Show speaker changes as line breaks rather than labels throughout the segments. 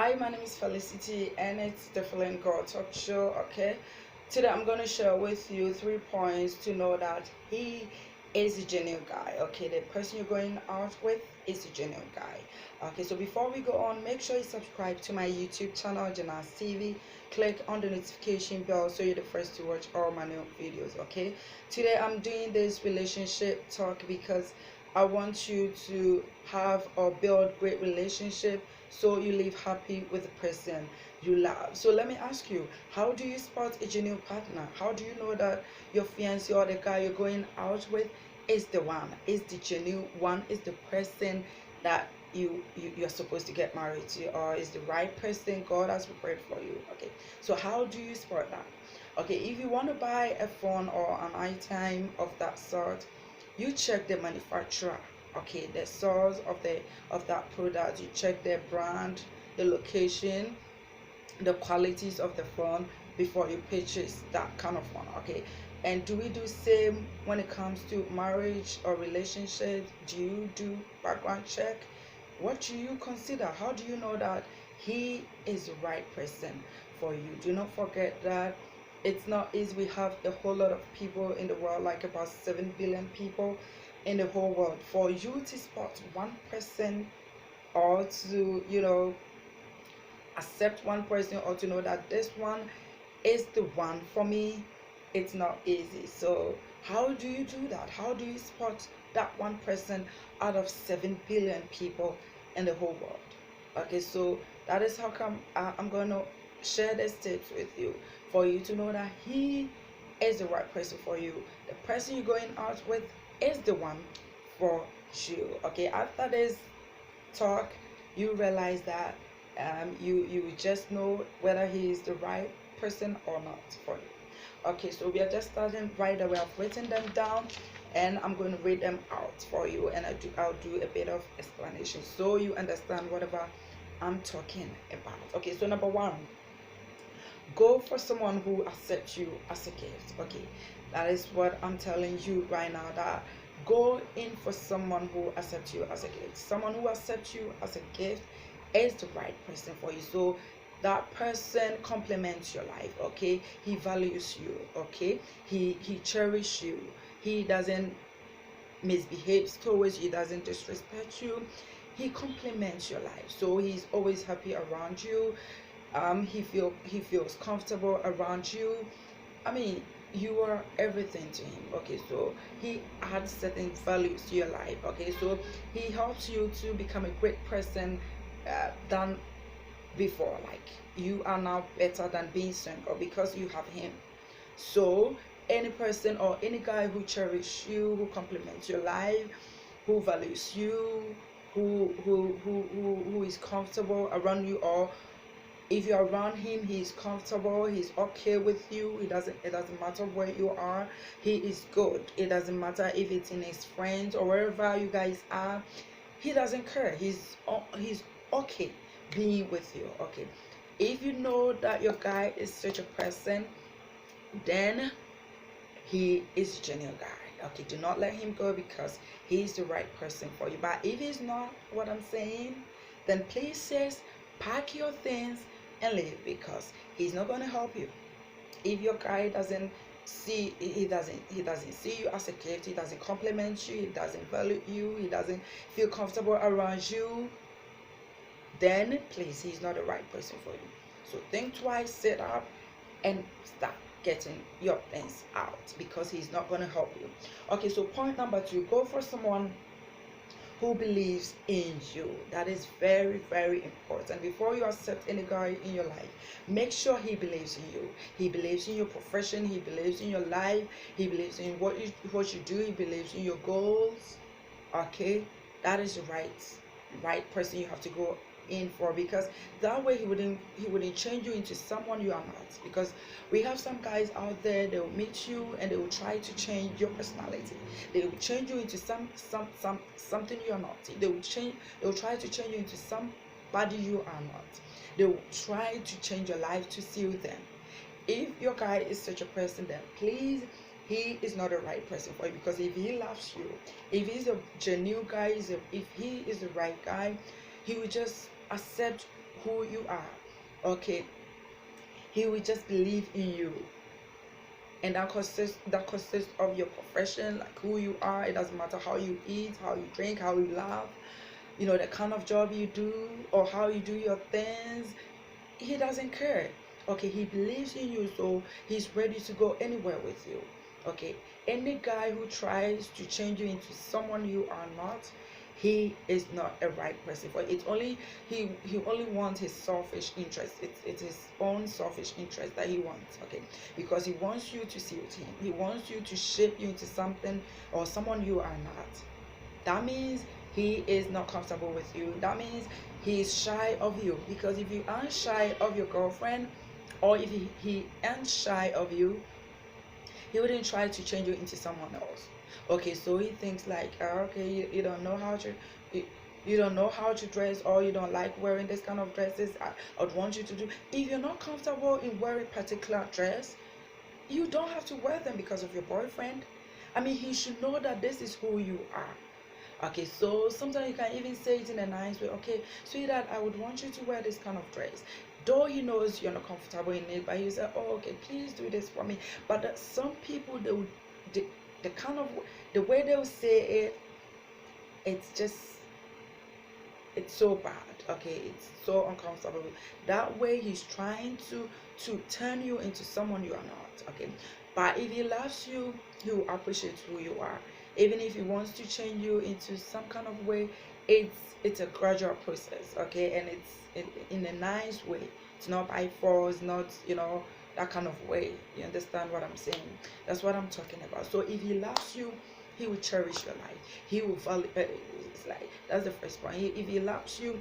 Hi, my name is Felicity, and it's the Feline Girl Talk Show. Okay, today I'm going to share with you 3 points to know that he is a genuine guy. Okay, the person you're going out with is a genuine guy. Okay, so before we go on, make sure you subscribe to my YouTube channel, Janas TV. Click on the notification bell so you're the first to watch all my new videos. Okay, today I'm doing this relationship talk because I want you to have or build great relationship so you live happy with the person you love. So let me ask you, how do you spot a genuine partner? How do you know that your fiancé or the guy you're going out with is the one, is the genuine one, is the person that you're supposed to get married to, or is the right person God has prepared for you? Okay, so how do you spot that? Okay, if you want to buy a phone or an item of that sort, you check the manufacturer. Okay, the source of that product. You check their brand, the location, the qualities of the phone before you purchase that kind of phone. Okay, and do we do same when it comes to marriage or relationship? Do you do background check? What do you consider? How do you know that he is the right person for you? Do not forget that it's not easy. We have a whole lot of people in the world, like about 7 billion people in the whole world. For you to spot one person, or to accept one person, or to know that this one is the one for me, it's not easy. So how do you do that? How do you spot that one person out of 7 billion people in the whole world? Okay, so that is how come I'm going to share these tips with you, for you to know that he is the right person for you. The person you're going out with is the one for you. Okay, after this talk, you realize that you just know whether he is the right person or not for you. Okay, so we are just starting right away. I've written them down and I'm going to read them out for you, and I'll do a bit of explanation so you understand whatever I'm talking about. Okay, so number one, go for someone who accepts you as a gift. Okay, that is what I'm telling you right now, that go in for someone who accepts you as a gift. Someone who accepts you as a gift is the right person for you. So that person complements your life. Okay, he values you. Okay, he cherishes you. He doesn't misbehave towards you. He doesn't disrespect you. He complements your life, so he's always happy around you. He feels comfortable around you. I mean, you are everything to him. Okay, so he adds certain values to your life. Okay, so he helps you to become a great person than before. Like, you are now better than being single because you have him. So any person or any guy who cherishes you, who complements your life, who values you, who is comfortable around you, or if you're around him, he's comfortable, he's okay with you. It doesn't matter where you are, he is good. It doesn't matter if it's in his friends or wherever you guys are, he doesn't care. He's okay being with you. Okay, if you know that your guy is such a person, then he is a genuine guy. Okay, do not let him go because he's the right person for you. But if he's not what I'm saying, then please, sis, pack your things and leave, because he's not going to help you. If your guy doesn't see, he doesn't see you as a gift, he doesn't compliment you, he doesn't value you, he doesn't feel comfortable around you, then please, he's not the right person for you. So think twice, sit up and start getting your things out, because he's not going to help you. Okay, so point number two, go for someone who believes in you. That is very, very important. Before you accept any guy in your life, make sure he believes in you. He believes in your profession, he believes in your life, he believes in what you do, he believes in your goals. Okay, that is the right person you have to go in for, because that way he wouldn't change you into someone you are not. Because we have some guys out there, they will meet you and they will try to change your personality. They will change you into something you are not. They will try to change you into somebody you are not. They will try to change your life to suit them. If your guy is such a person, then please, he is not the right person for you. Because if he loves you, if he's a genuine guy, if he is the right guy, he will just accept who you are, okay, he will just believe in you. And that consists of your profession, like who you are. It doesn't matter how you eat, how you drink, how you laugh, the kind of job you do, or how you do your things. He doesn't care. Okay, he believes in you, so he's ready to go anywhere with you. Okay, any guy who tries to change you into someone you are not, he is not a right person for it. It's only he only wants his selfish interest. It's his own selfish interest that he wants. Okay, because he wants you to suit him. He wants you to shape you into something or someone you are not. That means he is not comfortable with you. That means he is shy of you. Because if you aren't shy of your girlfriend, or if he ain't shy of you, he wouldn't try to change you into someone else. Okay, so he thinks like, okay, you don't know how to. You don't know how to dress, or you don't like wearing this kind of dresses. I'd want you to do. If you're not comfortable in wearing particular dress, you don't have to wear them because of your boyfriend. I mean, he should know that this is who you are. Okay, so sometimes you can even say it in a nice way. Okay, sweetheart, I would want you to wear this kind of dress. Though he knows you're not comfortable in it, but he say, oh, okay, please do this for me. But some people, the kind of the way they'll say it, it's just it's so bad. Okay, it's so uncomfortable. That way he's trying to turn you into someone you are not. Okay, but if he loves you, he will appreciate who you are. Even if he wants to change you into some kind of way, it's a gradual process. Okay, and it's in a nice way. It's not by force, not that kind of way. You understand what I'm saying? That's what I'm talking about. So if he loves you, he will cherish your life. He will value his life. That's the first point. If he loves you,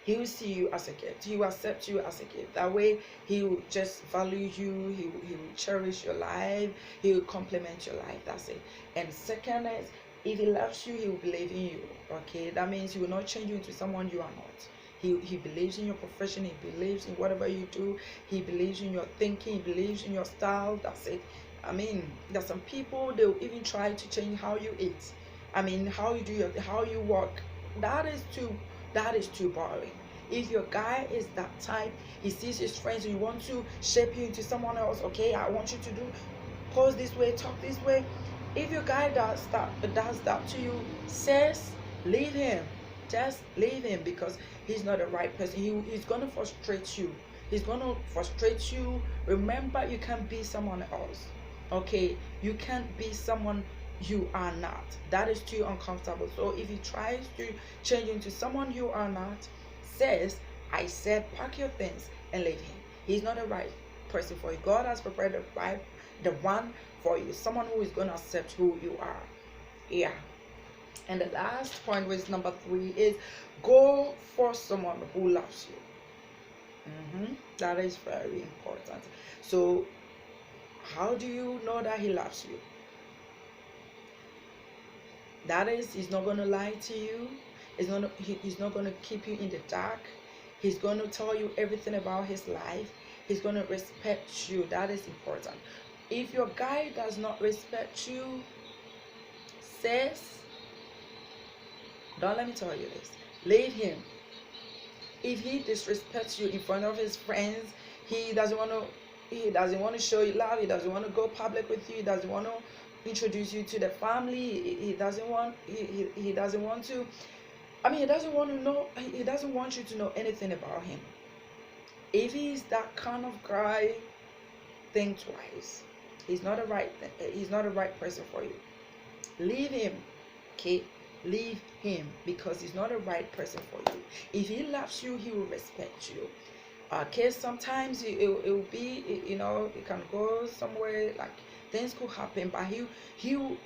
he will see you as a gift. He will accept you as a gift. That way, he will just value you. He will cherish your life. He will compliment your life. That's it. And second is, if he loves you, he will believe in you. Okay, that means he will not change you into someone you are not. He believes in your profession. He believes in whatever you do. He believes in your thinking. He believes in your style. That's it. I mean, there's some people, they'll even try to change how you eat. I mean, how you do how you walk. That is too boring. If your guy is that type, he sees his friends, you want to shape you into someone else. Okay, I want you to do pose this way, talk this way. If your guy does that to you, says, leave him. Just leave him, because he's not the right person. He's gonna frustrate you. He's gonna frustrate you. Remember, you can't be someone else. Okay, you can't be someone you are not. That is too uncomfortable. So if he tries to change into someone you are not, says, I said, pack your things and leave him. He's not the right person for you. God has prepared the one for you, someone who is going to accept who you are. Yeah. And the last point, which is number 3, is go for someone who loves you. That is very important. So how do you know that he loves you? That is, he's not going to lie to you. He's not going to keep you in the dark. He's going to tell you everything about his life. He's going to respect you. That is important. If your guy does not respect you, sis, don't let me tell you this, leave him. If he disrespects you in front of his friends, he doesn't want to show you love. He doesn't want to go public with you. He doesn't want to introduce you to the family. He doesn't want to, I mean, he doesn't want to know, he doesn't want you to know anything about him. If he's that kind of guy, think twice. He's not the right person for you. Leave him. Okay, leave him, because he's not the right person for you. If he loves you, he will respect you. Okay, sometimes it will be, it can go somewhere, like things could happen, but he will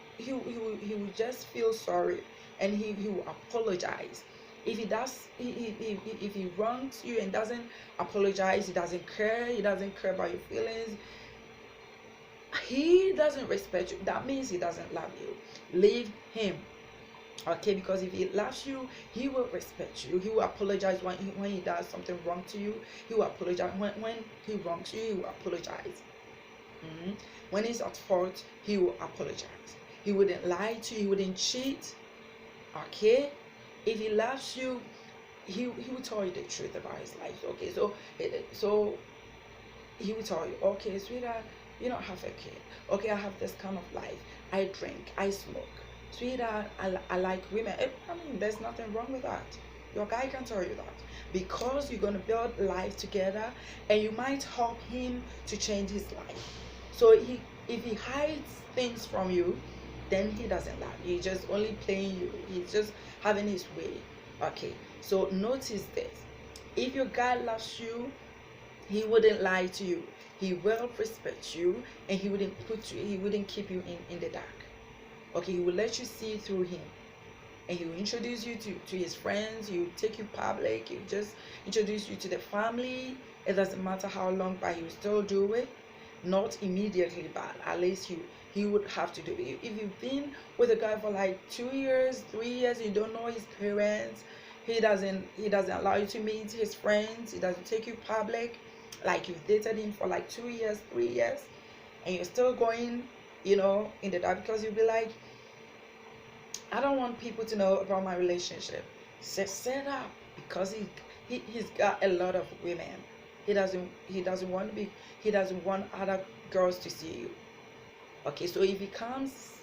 just feel sorry, and he will apologize. If if he wrongs you and doesn't apologize, he doesn't care about your feelings, he doesn't respect you. That means he doesn't love you. Leave him. Okay, because if he loves you, he will respect you. He will apologize when he does something wrong to you. He will apologize when he wrongs you. He will apologize. When he's at fault, he will apologize. He wouldn't lie to you. He wouldn't cheat. Okay, if he loves you, he will tell you the truth about his life. Okay, so he will tell you, okay, sweetheart, you don't have a kid. Okay, I have this kind of life. I drink, I smoke. Sweetheart, I like women. I mean, there's nothing wrong with that. Your guy can tell you that because you're gonna build life together, and you might help him to change his life. So if he hides things from you, then he doesn't love you. He's just only playing you. He's just having his way. Okay. So notice this. If your guy loves you, he wouldn't lie to you. He will respect you, and he wouldn't keep you in the dark. Okay, he will let you see through him, and he will introduce you to his friends. He will take you public. He will just introduce you to the family. It doesn't matter how long, but he will still do it. Not immediately, but at least he would have to do it. If you've been with a guy for like 2 years, 3 years, you don't know his parents, he doesn't allow you to meet his friends, he doesn't take you public, like you've dated him for like 2 years, 3 years, and you're still going, in the dark, because you'll be like, I don't want people to know about my relationship. Set up, because he's got a lot of women. He doesn't want to be, he doesn't want other girls to see you. Okay, so if he comes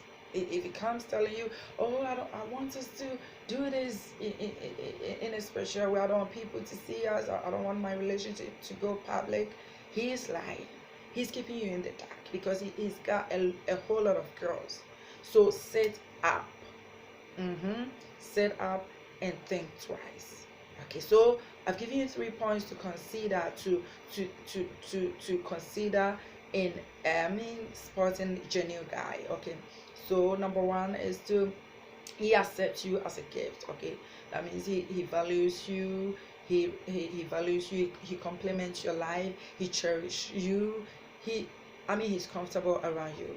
telling you, oh, I want us to do this in a special way, I don't want people to see us, I don't want my relationship to go public, he is lying. He's keeping you in the dark because he's got a whole lot of girls. So set up. Set up and think twice. Okay, so I've given you 3 points to consider, to consider in spotting genuine guy. Okay, so number one is he accepts you as a gift. Okay, that means he values you. He values you. He compliments your life. He cherishes you. He's comfortable around you.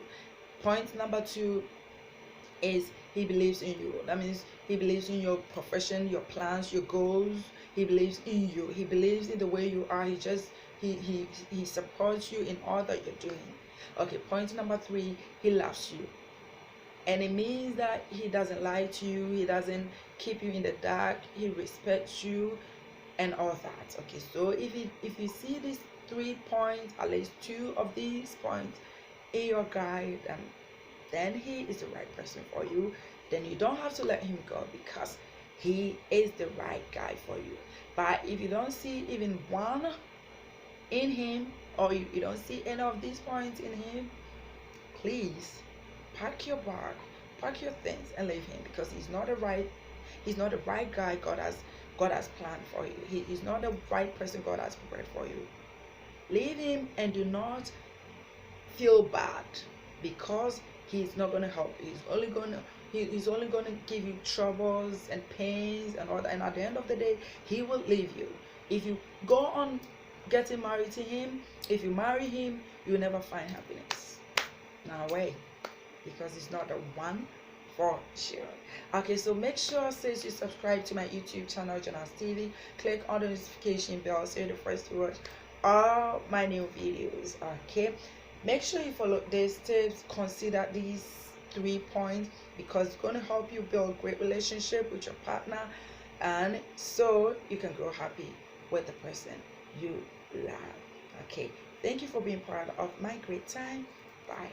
Point number two is he believes in you. That means he believes in your profession, your plans, your goals. He believes in you. He believes in the way you are. He supports you in all that you're doing. Okay, point number three, he loves you. And it means that he doesn't lie to you, he doesn't keep you in the dark, he respects you and all that. Okay, so if you see these 3 points, at least 2 of these points in your guide, then he is the right person for you. Then you don't have to let him go, because he is the right guy for you. But if you don't see even one in him, or you don't see any of these points in him, please pack your bag, pack your things, and leave him, because he's not the right guy God has planned for you. He's not the right person God has prepared for you. Leave him, and do not feel bad, because he's not going to help you. He's only going to give you troubles and pains and all that, and at the end of the day he will leave you. If you go on getting married to him, if you marry him, you'll never find happiness. Now wait, because it's not the one for sure. Okay, so make sure since you subscribe to my YouTube channel, Jonas TV, click on the notification bell so you're the first to watch all my new videos. Okay, make sure you follow these tips, consider these 3 points, because it's going to help you build great relationship with your partner, and so you can grow happy with the person you love. Okay, thank you for being part of my great time. Bye.